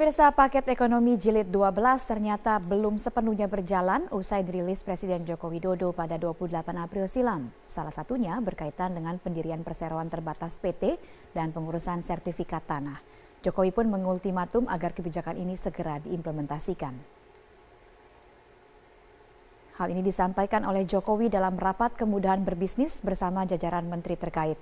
Pemirsa, paket ekonomi jilid 12 ternyata belum sepenuhnya berjalan usai dirilis Presiden Joko Widodo pada 28 April silam. Salah satunya berkaitan dengan pendirian perseroan terbatas PT dan pengurusan sertifikat tanah. Jokowi pun mengultimatum agar kebijakan ini segera diimplementasikan. Hal ini disampaikan oleh Jokowi dalam rapat kemudahan berbisnis bersama jajaran menteri terkait.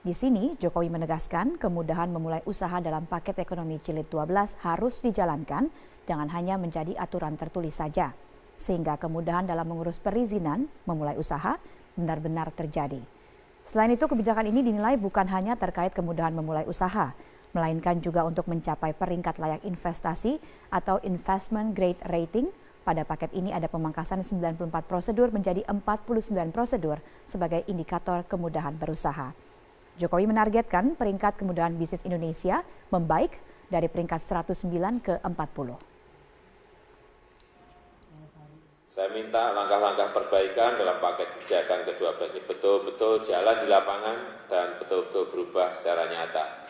Di sini, Jokowi menegaskan kemudahan memulai usaha dalam paket ekonomi jilid 12 harus dijalankan, jangan hanya menjadi aturan tertulis saja. Sehingga kemudahan dalam mengurus perizinan memulai usaha benar-benar terjadi. Selain itu, kebijakan ini dinilai bukan hanya terkait kemudahan memulai usaha, melainkan juga untuk mencapai peringkat layak investasi atau investment grade rating. Pada paket ini ada pemangkasan 94 prosedur menjadi 49 prosedur sebagai indikator kemudahan berusaha. Jokowi menargetkan peringkat kemudahan bisnis Indonesia membaik dari peringkat 109 ke 40. Saya minta langkah-langkah perbaikan dalam paket kebijakan ke-12 ini betul-betul jalan di lapangan dan betul-betul berubah secara nyata.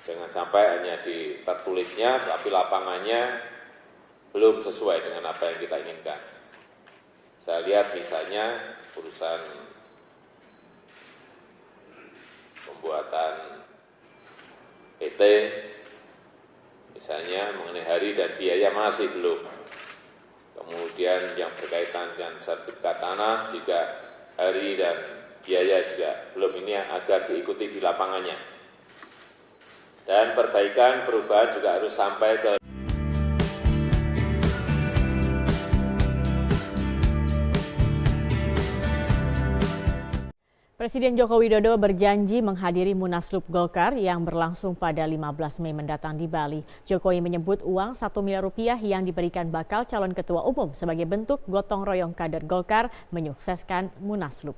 Jangan sampai hanya di tertulisnya, tapi lapangannya belum sesuai dengan apa yang kita inginkan. Saya lihat misalnya urusan pembuatan PT, misalnya mengenai hari dan biaya masih belum. Kemudian yang berkaitan dengan sertifikat tanah juga hari dan biaya juga belum, ini agar diikuti di lapangannya. Dan perbaikan perubahan juga harus sampai ke Presiden Joko Widodo berjanji menghadiri Munaslup Golkar yang berlangsung pada 15 Mei mendatang di Bali. Jokowi menyebut uang 1 miliar rupiah yang diberikan bakal calon ketua umum sebagai bentuk gotong royong kader Golkar menyukseskan Munaslup.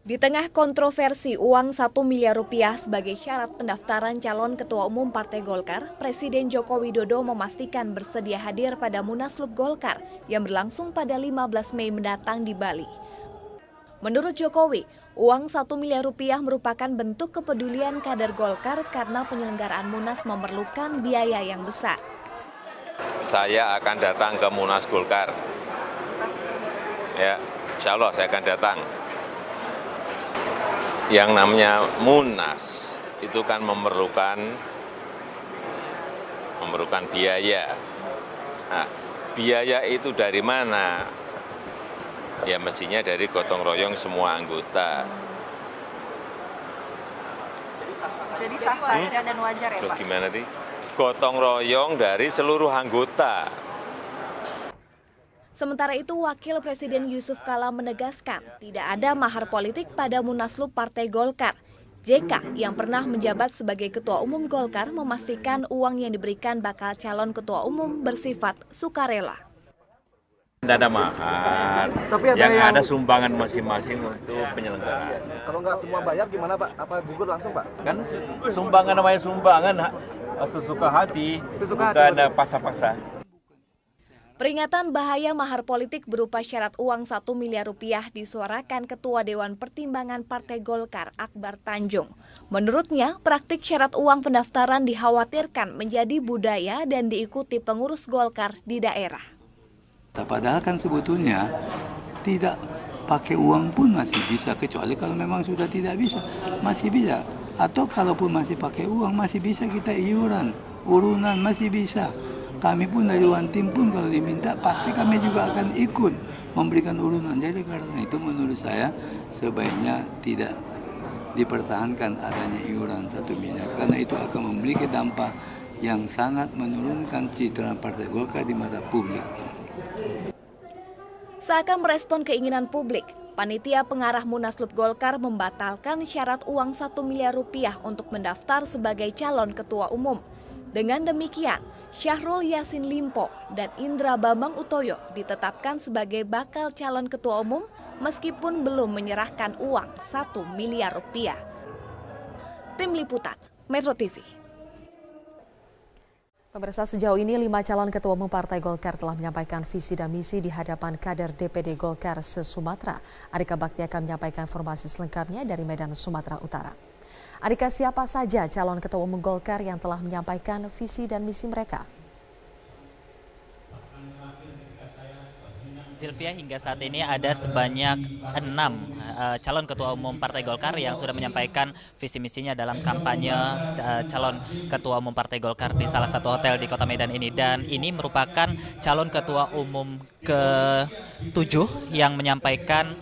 Di tengah kontroversi uang 1 miliar rupiah sebagai syarat pendaftaran calon ketua umum Partai Golkar, Presiden Joko Widodo memastikan bersedia hadir pada Munaslup Golkar yang berlangsung pada 15 Mei mendatang di Bali. Menurut Jokowi, uang 1 miliar rupiah merupakan bentuk kepedulian kader Golkar karena penyelenggaraan Munas memerlukan biaya yang besar. saya akan datang ke Munas Golkar. Ya, insya Allah saya akan datang. Yang namanya Munas itu kan memerlukan biaya. Nah, biaya itu dari mana? Ya mestinya dari gotong royong semua anggota. Jadi sah saja dan wajar ya Pak? Gimana sih? Gotong royong dari seluruh anggota. Sementara itu, Wakil Presiden Yusuf Kala menegaskan tidak ada mahar politik pada Munaslup Partai Golkar. JK yang pernah menjabat sebagai Ketua Umum Golkar memastikan uang yang diberikan bakal calon Ketua Umum bersifat sukarela. Tidak ada mahar, tapi ada sumbangan masing-masing untuk penyelenggaraan. Kalau nggak semua bayar gimana Pak? Apa gugur langsung Pak? Kan sumbangan namanya sumbangan, sesuka hati, bukan paksa-paksa. Peringatan bahaya mahar politik berupa syarat uang 1 miliar rupiah disuarakan Ketua Dewan Pertimbangan Partai Golkar Akbar Tanjung. Menurutnya, praktik syarat uang pendaftaran dikhawatirkan menjadi budaya dan diikuti pengurus Golkar di daerah. Padahal kan sebetulnya tidak pakai uang pun masih bisa, kecuali kalau memang sudah tidak bisa, masih bisa. Atau kalaupun masih pakai uang, masih bisa kita iuran, urunan masih bisa. Kami pun dari One Team pun kalau diminta, pasti kami juga akan ikut memberikan urunan. Jadi karena itu menurut saya sebaiknya tidak dipertahankan adanya iuran 1 miliar. Karena itu akan memiliki dampak yang sangat menurunkan citra Partai Golkar di mata publik. Seakan merespon keinginan publik, panitia pengarah Munaslup Golkar membatalkan syarat uang 1 miliar rupiah untuk mendaftar sebagai calon ketua umum. Dengan demikian, Syahrul Yassin Limpo dan Indra Bambang Utoyo ditetapkan sebagai bakal calon ketua umum meskipun belum menyerahkan uang 1 miliar rupiah. Tim Liputan, Metro TV. Pemirsa, sejauh ini 5 calon ketua umum Partai Golkar telah menyampaikan visi dan misi di hadapan kader DPD Golkar se-Sumatera. Arika Bakti akan menyampaikan informasi selengkapnya dari Medan, Sumatera Utara. Andika, siapa saja calon ketua umum Golkar yang telah menyampaikan visi dan misi mereka? Zilvia, hingga saat ini ada sebanyak 6 calon ketua umum Partai Golkar yang sudah menyampaikan visi misinya dalam kampanye calon ketua umum Partai Golkar di salah satu hotel di Kota Medan ini. Dan ini merupakan calon ketua umum ke-7 yang menyampaikan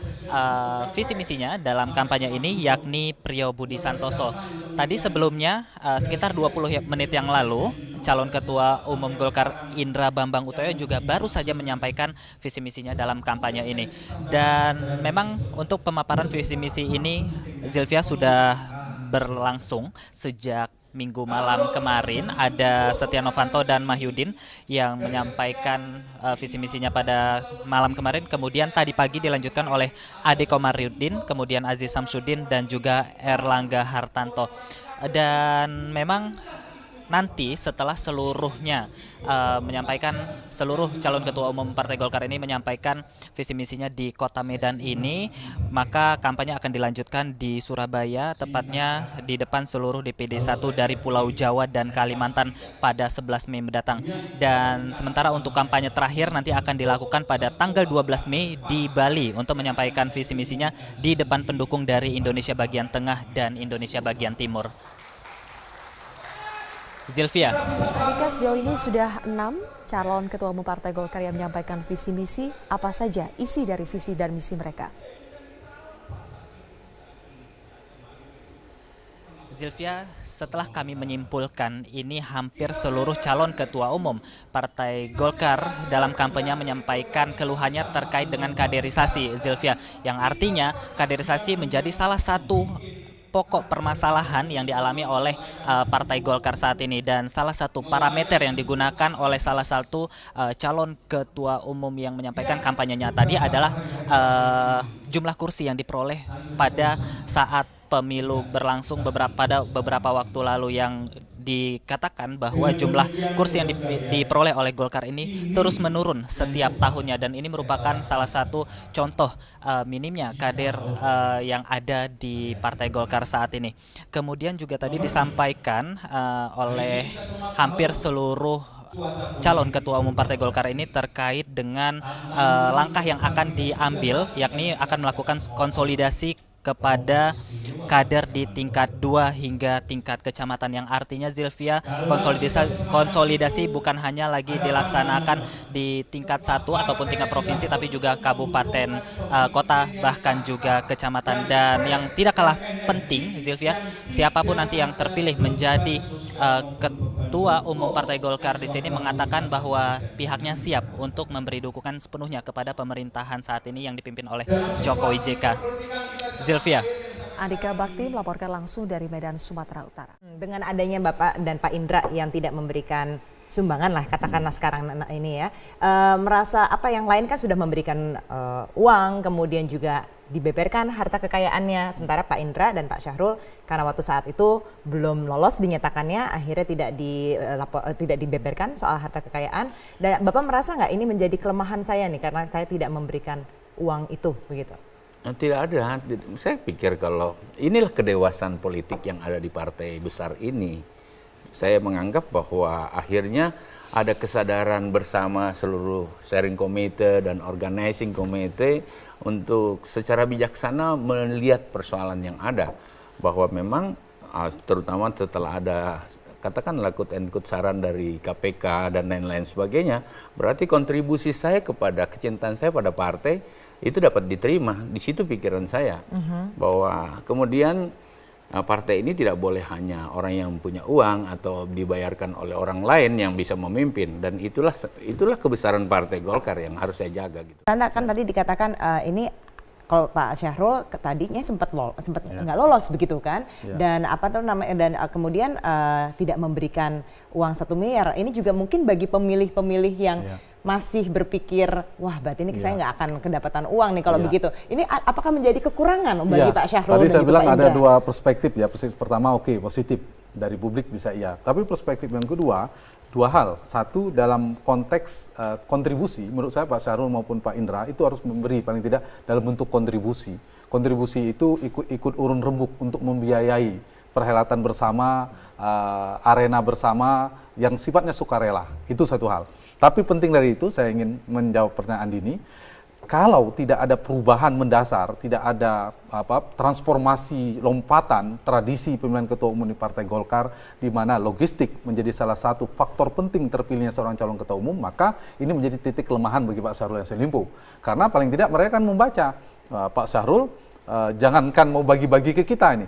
visi misinya dalam kampanye ini, yakni Priyo Budi Santoso. Tadi sebelumnya sekitar 20 menit yang lalu, calon ketua umum Golkar Indra Bambang Utoyo juga baru saja menyampaikan visi misinya dalam kampanye ini. Dan memang untuk pemaparan visi misi ini, Zilvia, sudah berlangsung sejak Minggu malam kemarin. Ada Setia Novanto dan Mahyudin yang menyampaikan visi misinya pada malam kemarin. Kemudian tadi pagi dilanjutkan oleh Ade Komarudin, kemudian Aziz Samsudin dan juga Erlangga Hartanto. Dan memang nanti setelah seluruhnya menyampaikan, seluruh calon ketua umum Partai Golkar ini menyampaikan visi misinya di Kota Medan ini, maka kampanye akan dilanjutkan di Surabaya, tepatnya di depan seluruh DPD 1 dari Pulau Jawa dan Kalimantan pada 11 Mei mendatang. Dan sementara untuk kampanye terakhir nanti akan dilakukan pada tanggal 12 Mei di Bali untuk menyampaikan visi misinya di depan pendukung dari Indonesia bagian tengah dan Indonesia bagian timur. Zilvia. Andika, sejauh ini sudah 6 calon ketua umum Partai Golkar yang menyampaikan visi misi. Apa saja isi dari visi dan misi mereka? Zilvia, setelah kami menyimpulkan ini hampir seluruh calon ketua umum Partai Golkar dalam kampanye menyampaikan keluhannya terkait dengan kaderisasi, Zilvia, yang artinya kaderisasi menjadi salah satu pokok permasalahan yang dialami oleh Partai Golkar saat ini. Dan salah satu parameter yang digunakan oleh salah satu calon ketua umum yang menyampaikan kampanyenya tadi adalah jumlah kursi yang diperoleh pada saat pemilu berlangsung pada beberapa waktu lalu, yang dikatakan bahwa jumlah kursi yang diperoleh oleh Golkar ini terus menurun setiap tahunnya, dan ini merupakan salah satu contoh minimnya kader yang ada di Partai Golkar saat ini. Kemudian juga tadi disampaikan oleh hampir seluruh calon ketua umum Partai Golkar ini terkait dengan langkah yang akan diambil, yakni akan melakukan konsolidasi kepada kader di tingkat 2 hingga tingkat kecamatan, yang artinya, Zilvia, konsolidasi bukan hanya lagi dilaksanakan di tingkat 1 ataupun tingkat provinsi, tapi juga kabupaten, kota, bahkan juga kecamatan. Dan yang tidak kalah penting, Zilvia, siapapun nanti yang terpilih menjadi ketua umum Partai Golkar di sini mengatakan bahwa pihaknya siap untuk memberi dukungan sepenuhnya kepada pemerintahan saat ini yang dipimpin oleh Jokowi JK. Zilvia. Andika Bakti melaporkan langsung dari Medan, Sumatera Utara. Dengan adanya Bapak dan Pak Indra yang tidak memberikan sumbangan lah, katakanlah sekarang ini ya, merasa apa yang lain kan sudah memberikan uang, kemudian juga dibeberkan harta kekayaannya, sementara Pak Indra dan Pak Syahrul karena waktu saat itu belum lolos dinyatakannya, akhirnya tidak dibeberkan soal harta kekayaan. Dan Bapak merasa nggak ini menjadi kelemahan saya nih karena saya tidak memberikan uang itu, begitu? Tidak ada. Saya pikir kalau inilah kedewasaan politik yang ada di partai besar ini. Saya menganggap bahwa akhirnya ada kesadaran bersama seluruh steering committee dan organizing committee untuk secara bijaksana melihat persoalan yang ada. Bahwa memang terutama setelah ada katakanlah quote and quote saran dari KPK dan lain-lain sebagainya, berarti kontribusi saya kepada kecintaan saya pada partai itu dapat diterima. Di situ pikiran saya bahwa kemudian partai ini tidak boleh hanya orang yang punya uang atau dibayarkan oleh orang lain yang bisa memimpin, dan itulah kebesaran Partai Golkar yang harus saya jaga gitu. Karena kan tadi dikatakan ini kalau Pak Syahrul tadinya sempat nggak lolos begitu kan, dan apa tuh namanya, dan kemudian tidak memberikan uang 1 miliar. Ini juga mungkin bagi pemilih-pemilih yang masih berpikir, wah berarti ini saya nggak akan kedapatan uang nih kalau begitu. Ini apakah menjadi kekurangan bagi Pak Syahrul? Tadi saya bilang ada dua perspektif ya. Perspektif pertama positif dari publik bisa iya. Tapi perspektif yang kedua, dua hal. Satu, dalam konteks kontribusi, menurut saya Pak Syahrul maupun Pak Indra itu harus memberi paling tidak dalam bentuk kontribusi. Kontribusi itu ikut urun rembuk untuk membiayai perhelatan bersama, arena bersama yang sifatnya sukarela. Itu satu hal. Tapi penting dari itu, saya ingin menjawab pertanyaan Dini. Kalau tidak ada perubahan mendasar, tidak ada transformasi lompatan tradisi pemilihan ketua umum di Partai Golkar, di mana logistik menjadi salah satu faktor penting terpilihnya seorang calon ketua umum, maka ini menjadi titik kelemahan bagi Pak Syahrul Yassin Limpo. Karena paling tidak mereka kan membaca Pak Syahrul jangankan mau bagi-bagi ke kita ini,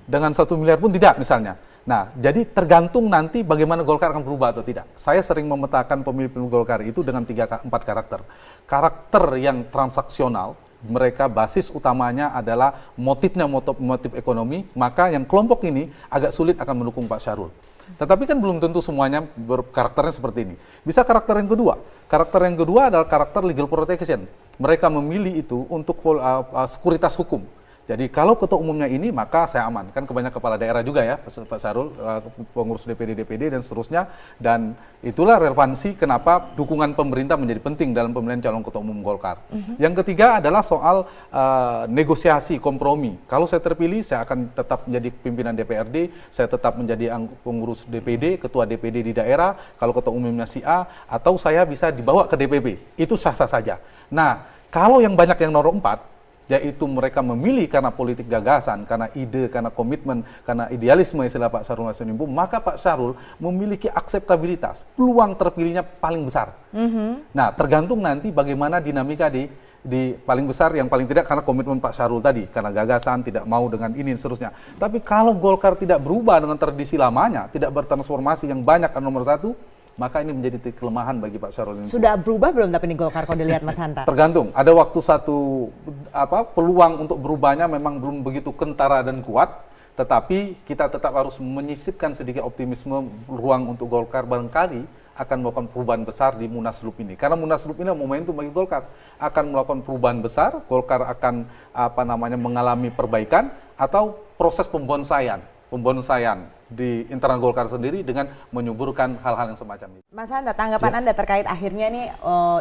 dengan 1 miliar pun tidak misalnya. Nah, jadi tergantung nanti bagaimana Golkar akan berubah atau tidak. Saya sering memetakan pemilih-pemilih Golkar itu dengan 3-4 karakter. Karakter yang transaksional, mereka basis utamanya adalah motifnya motif ekonomi, maka yang kelompok ini agak sulit akan mendukung Pak Syahrul. Tetapi kan belum tentu semuanya karakternya seperti ini. Bisa karakter yang kedua. Karakter yang kedua adalah karakter legal protection. Mereka memilih itu untuk sekuritas hukum. Jadi kalau ketua umumnya ini, maka saya aman. Kan kebanyakan kepala daerah juga ya, Pak Syahrul, pengurus DPD dan seterusnya. Dan itulah relevansi kenapa dukungan pemerintah menjadi penting dalam pemilihan calon ketua umum Golkar. Yang ketiga adalah soal negosiasi, kompromi. Kalau saya terpilih, saya akan tetap menjadi pimpinan DPRD, saya tetap menjadi pengurus DPD, ketua DPD di daerah, kalau ketua umumnya si A, atau saya bisa dibawa ke DPP. Itu sah-sah saja. Nah, kalau yang banyak yang nomor 4, yaitu mereka memilih karena politik gagasan, karena ide, karena komitmen, karena idealisme istilah Pak Syahrul Yassin Limpo, maka Pak Syahrul memiliki akseptabilitas, peluang terpilihnya paling besar. Nah, tergantung nanti bagaimana dinamika di paling besar, yang paling tidak karena komitmen Pak Syahrul tadi, karena gagasan, tidak mau dengan ini dan seterusnya. Tapi kalau Golkar tidak berubah dengan tradisi lamanya, tidak bertransformasi yang banyak kan nomor 1, maka ini menjadi kelemahan bagi Pak Syahrul Yassin Limpo. Sudah berubah belum tapi ini Golkar kalau dilihat Mas Hanta? Tergantung. Ada waktu satu peluang untuk berubahnya memang belum begitu kentara dan kuat, tetapi kita tetap harus menyisipkan sedikit optimisme ruang untuk Golkar barangkali akan melakukan perubahan besar di Munaslup ini. Karena Munaslup ini momentum bagi Golkar akan melakukan perubahan besar, Golkar akan mengalami perbaikan atau proses pembonsaian di internal Golkar sendiri dengan menyuburkan hal-hal yang semacam itu. Mas Hanta, tanggapan Anda terkait akhirnya nih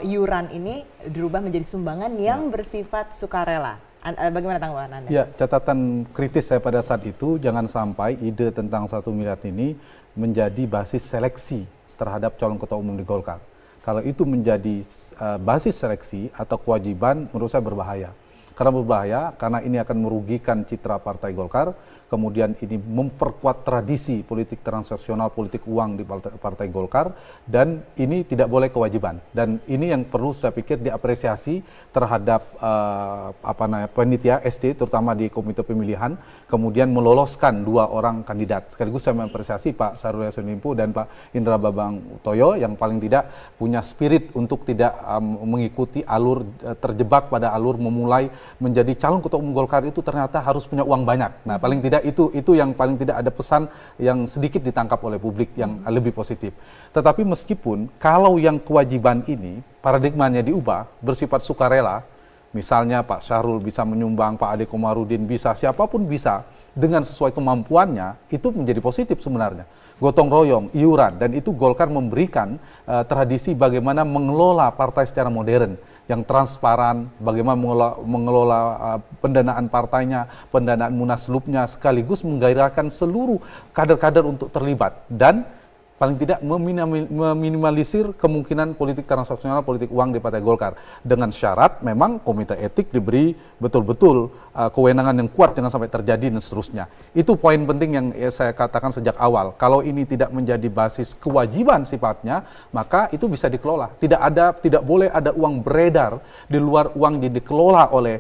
iuran ini dirubah menjadi sumbangan yang bersifat sukarela. Bagaimana tanggapan Anda? Ya, catatan kritis saya pada saat itu, jangan sampai ide tentang 1 miliar ini menjadi basis seleksi terhadap calon ketua umum di Golkar. Kalau itu menjadi basis seleksi atau kewajiban, menurut saya berbahaya. Karena berbahaya, karena ini akan merugikan citra Partai Golkar, kemudian ini memperkuat tradisi politik transaksional, politik uang di Partai Golkar, dan ini tidak boleh kewajiban. Dan ini yang perlu saya pikir diapresiasi terhadap panitia ST, terutama di komite pemilihan, kemudian meloloskan 2 orang kandidat. Sekaligus saya mengapresiasi Pak Syahrul Yassin Limpo dan Pak Indra Bambang Utoyo yang paling tidak punya spirit untuk tidak mengikuti alur, terjebak pada alur memulai menjadi calon ketua umum Golkar itu ternyata harus punya uang banyak. Nah, paling tidak itu yang paling tidak ada pesan yang sedikit ditangkap oleh publik yang lebih positif. Tetapi meskipun kalau yang kewajiban ini paradigmanya diubah bersifat sukarela, misalnya Pak Syahrul bisa menyumbang, Pak Ade Komarudin bisa, siapapun bisa dengan sesuai kemampuannya, itu menjadi positif sebenarnya. Gotong royong, iuran, dan itu Golkar memberikan tradisi bagaimana mengelola partai secara modern, yang transparan, bagaimana mengelola pendanaan partainya, pendanaan munaslupnya, sekaligus menggairahkan seluruh kader-kader untuk terlibat dan paling tidak meminimalisir kemungkinan politik transaksional, politik uang di Partai Golkar. Dengan syarat memang komite etik diberi betul-betul kewenangan yang kuat, jangan sampai terjadi dan seterusnya. Itu poin penting yang saya katakan sejak awal. Kalau ini tidak menjadi basis kewajiban sifatnya, maka itu bisa dikelola. Tidak boleh ada uang beredar di luar uang yang dikelola oleh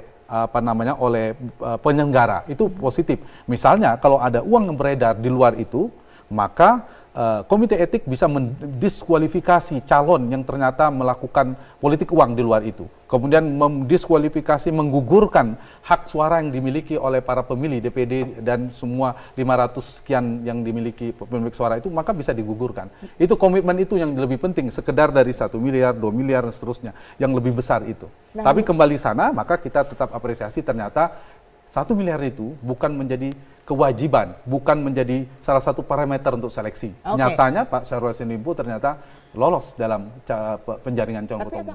oleh penyelenggara. Itu positif. Misalnya kalau ada uang yang beredar di luar itu, maka komite etik bisa mendiskualifikasi calon yang ternyata melakukan politik uang di luar itu. Kemudian mendiskualifikasi, menggugurkan hak suara yang dimiliki oleh para pemilih DPD dan semua 500 sekian yang dimiliki pemilik suara itu, maka bisa digugurkan. Itu komitmen itu yang lebih penting, sekedar dari 1 miliar, 2 miliar, dan seterusnya. Yang lebih besar itu. Tapi kembali sana, maka kita tetap apresiasi ternyata 1 miliar itu bukan menjadi kewajiban, bukan menjadi salah satu parameter untuk seleksi. Nyatanya Pak Syahrul Yassin Limpo ternyata lolos dalam penjaringan calon ketua umum.